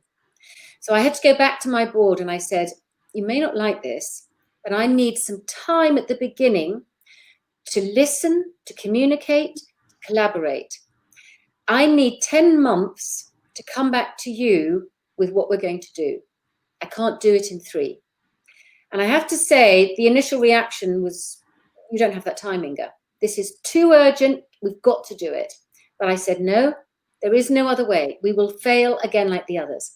So I had to go back to my board and I said, you may not like this, but I need some time at the beginning to listen, to communicate, to collaborate. I need 10 months to come back to you with what we're going to do. I can't do it in 3. And I have to say, the initial reaction was, you don't have that time, Inga. This is too urgent. We've got to do it. But I said, no, there is no other way. We will fail again like the others.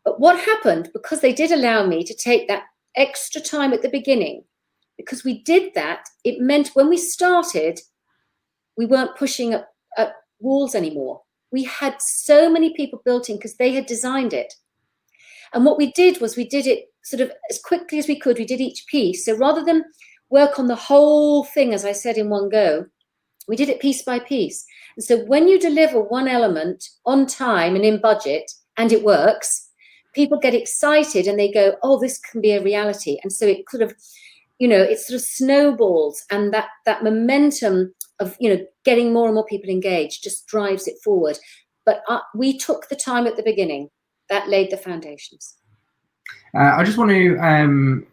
But what happened, because they did allow me to take that extra time at the beginning, because we did that, it meant when we started, we weren't pushing up walls anymore. We had so many people built in because they had designed it. And what we did was we did it sort of as quickly as we could. We did each piece. So rather than work on the whole thing, as I said, in one go, we did it piece by piece. And so when you deliver one element on time and in budget, and it works, people get excited and they go, oh, this can be a reality. And so it could have, it sort of snowballs, and that momentum of, getting more and more people engaged just drives it forward. But we took the time at the beginning. That laid the foundations. I just want to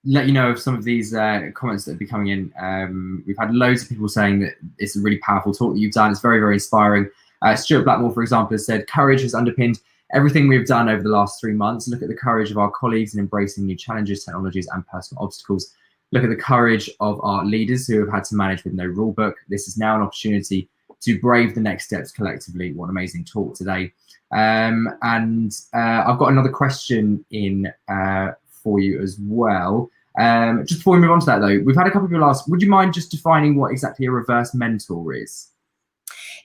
let you know of some of these comments that have been coming in. We've had loads of people saying that it's a really powerful talk that you've done. It's very, very inspiring. Stuart Blackmore, for example, has said, courage has underpinned everything we've done over the last 3 months. Look at the courage of our colleagues in embracing new challenges, technologies, and personal obstacles. Look at the courage of our leaders who have had to manage with no rule book. This is now an opportunity to brave the next steps collectively. What an amazing talk today. And I've got another question in for you as well. Just before we move on to that, though, we've had a couple of people ask, would you mind just defining what exactly a reverse mentor is?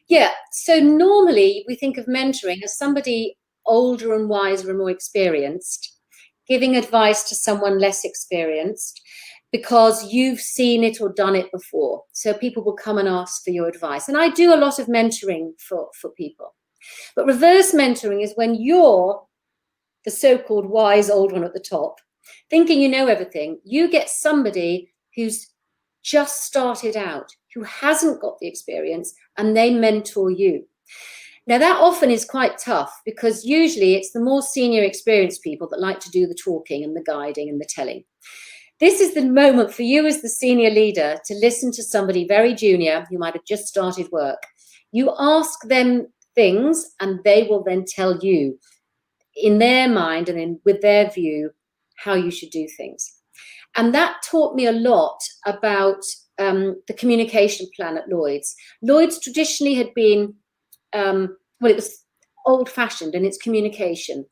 Yeah, so normally we think of mentoring as somebody older and wiser and more experienced, giving advice to someone less experienced because you've seen it or done it before. So people will come and ask for your advice. And I do a lot of mentoring for people. But reverse mentoring is when you're the so-called wise old one at the top, thinking you know everything. You get somebody who's just started out, who hasn't got the experience, and they mentor you. Now, that often is quite tough because usually it's the more senior experienced people that like to do the talking and the guiding and the telling. This is the moment for you as the senior leader to listen to somebody very junior who might have just started work. You ask them things and they will then tell you in their mind and with their view how you should do things. And that taught me a lot about the communication plan at Lloyd's. Lloyd's traditionally had been, it was old-fashioned in its communication.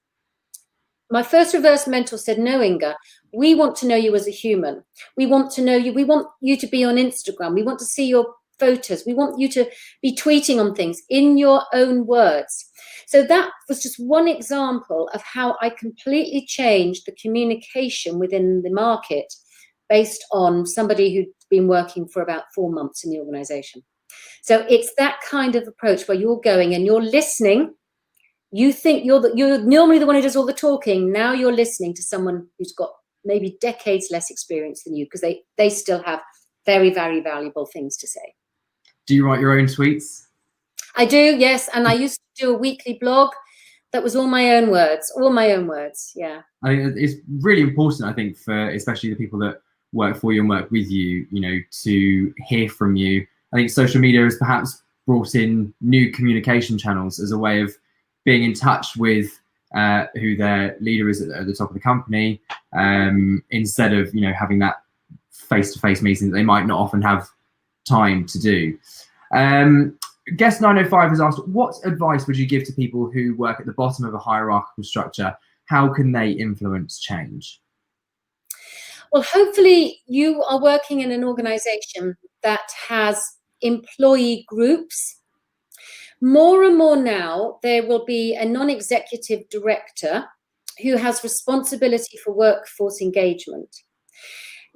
My first reverse mentor said, no, Inga, we want to know you as a human. We want to know you. We want you to be on Instagram. We want to see your photos. We want you to be tweeting on things in your own words. So that was just one example of how I completely changed the communication within the market based on somebody who'd been working for about 4 months in the organization. So it's that kind of approach where you're going and you're listening. You think you're normally the one who does all the talking. Now you're listening to someone who's got maybe decades less experience than you because they still have very, very valuable things to say. Do you write your own tweets? I do, yes. And I used to do a weekly blog that was all my own words, yeah. I think it's really important, I think, for especially the people that work for you and work with you, to hear from you. I think social media has perhaps brought in new communication channels as a way of being in touch with who their leader is at the top of the company, instead of having that face-to-face meeting that they might not often have time to do. Guest 905 has asked, what advice would you give to people who work at the bottom of a hierarchical structure? How can they influence change? Well, hopefully you are working in an organization that has employee groups. More and more now, there will be a non-executive director who has responsibility for workforce engagement.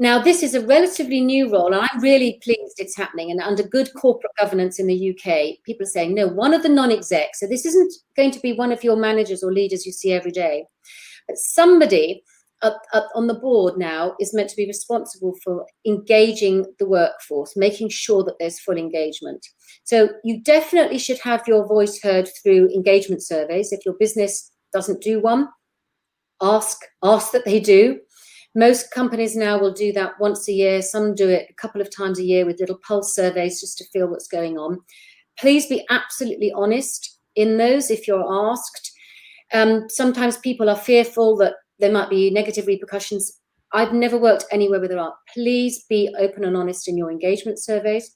Now, this is a relatively new role, and I'm really pleased it's happening. And under good corporate governance in the UK, people are saying, no, one of the non-execs, so this isn't going to be one of your managers or leaders you see every day, but somebody up on the board now is meant to be responsible for engaging the workforce, making sure that there's full engagement. So you definitely should have your voice heard through engagement surveys. If your business doesn't do one, ask that they do. Most companies now will do that once a year. Some do it a couple of times a year with little pulse surveys just to feel what's going on. Please be absolutely honest in those if you're asked. Sometimes people are fearful that there might be negative repercussions. I've never worked anywhere where there aren't. Please be open and honest in your engagement surveys.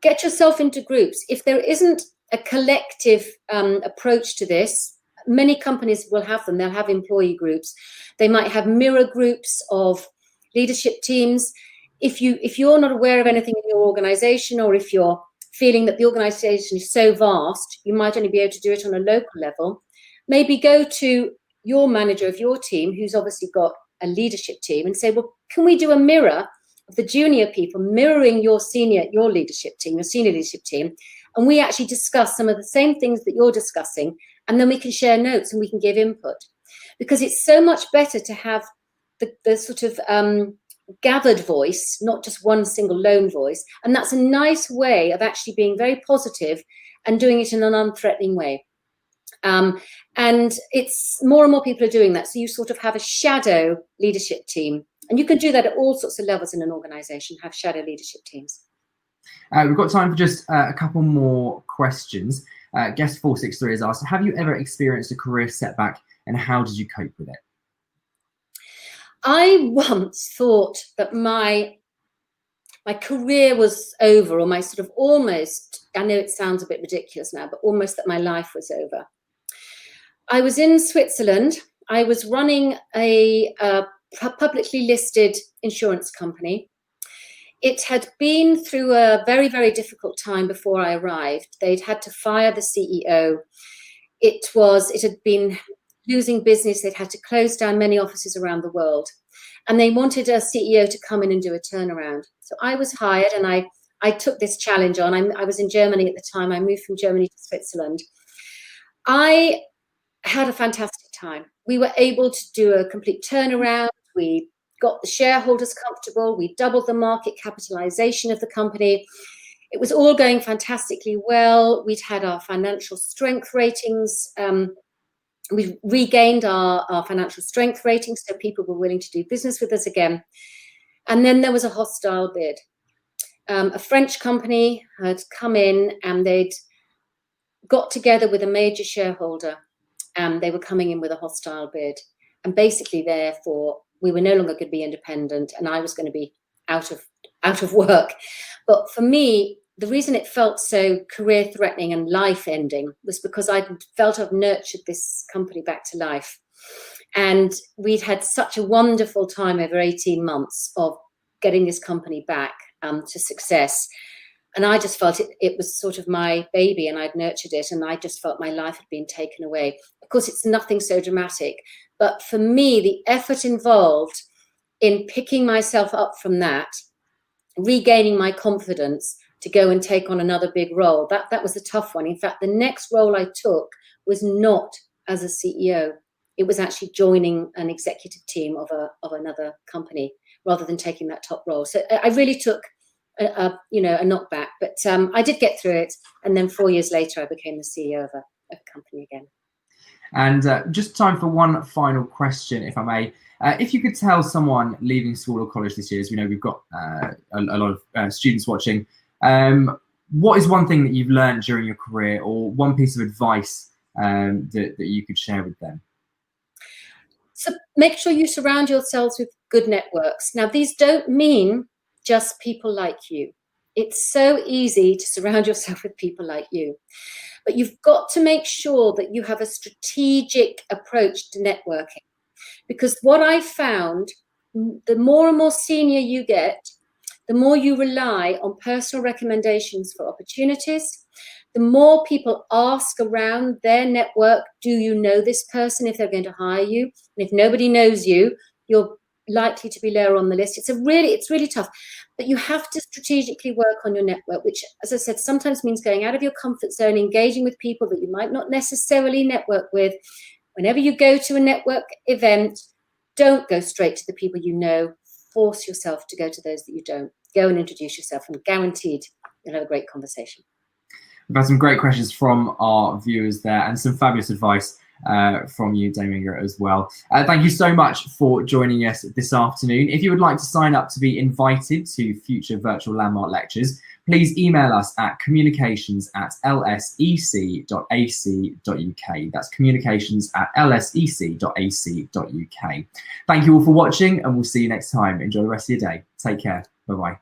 Get yourself into groups. If there isn't a collective approach to this, many companies will have them. They'll have employee groups. They might have mirror groups of leadership teams. If you're not aware of anything in your organization, or if you're feeling that the organization is so vast, you might only be able to do it on a local level, maybe go to your manager of your team, who's obviously got a leadership team, and say, well, can we do a mirror of the junior people mirroring your senior leadership team, and we actually discuss some of the same things that you're discussing, and then we can share notes and we can give input. Because it's so much better to have the sort of gathered voice, not just one single lone voice. And that's a nice way of actually being very positive and doing it in an unthreatening way. And it's more and more people are doing that. So you sort of have a shadow leadership team. And you can do that at all sorts of levels in an organization, have shadow leadership teams. We've got time for just a couple more questions. Guest 463 has asked, have you ever experienced a career setback, and how did you cope with it? I once thought that my career was over, or my sort of almost, I know it sounds a bit ridiculous now, but almost that my life was over. I was in Switzerland. I was running a publicly listed insurance company. It had been through a very, very difficult time before I arrived. They'd had to fire the CEO. It had been losing business. They'd had to close down many offices around the world. And they wanted a CEO to come in and do a turnaround. So I was hired, and I took this challenge on. I was in Germany at the time. I moved from Germany to Switzerland. I had a fantastic time. We were able to do a complete turnaround. We got the shareholders comfortable. We doubled the market capitalization of the company. It was all going fantastically well. We'd had our financial strength ratings. We regained our financial strength ratings, so people were willing to do business with us again. And then there was a hostile bid. A French company had come in, and they'd got together with a major shareholder, and they were coming in with a hostile bid. And basically, therefore, we were no longer going to be independent, and I was going to be out of work. But for me, the reason it felt so career-threatening and life-ending was because I felt I've nurtured this company back to life. And we'd had such a wonderful time over 18 months of getting this company back to success. And I just felt it was sort of my baby, and I'd nurtured it, and I just felt my life had been taken away. Of course, it's nothing so dramatic. But for me, the effort involved in picking myself up from that, regaining my confidence to go and take on another big role, that was a tough one. In fact, the next role I took was not as a CEO. It was actually joining an executive team of another company rather than taking that top role. So I really took a knockback, but I did get through it. And then 4 years later, I became the CEO of a company again. And just time for one final question, if I may. If you could tell someone leaving school or college this year, as we know, we've got a lot of students watching, what is one thing that you've learned during your career, or one piece of advice that you could share with them? So make sure you surround yourselves with good networks. Now, these don't mean just people like you. It's so easy to surround yourself with people like you. But you've got to make sure that you have a strategic approach to networking. Because what I found, the more and more senior you get, the more you rely on personal recommendations for opportunities, the more people ask around their network, do you know this person, if they're going to hire you? And if nobody knows you, you're likely to be lower on the list. It's really tough. But you have to strategically work on your network, which, as I said, sometimes means going out of your comfort zone, engaging with people that you might not necessarily network with. Whenever you go to a network event, don't go straight to the people you know. Force yourself to go to those that you don't. Go and introduce yourself, and guaranteed you'll have a great conversation. We've had some great questions from our viewers there, and some fabulous advice from you, Dame Inga, as well. Thank you so much for joining us this afternoon. If you would like to sign up to be invited to future virtual landmark lectures, please email us at communications@lsec.ac.uk. That's communications@lsec.ac.uk. Thank you all for watching, and we'll see you next time. Enjoy the rest of your day. Take care. Bye-bye.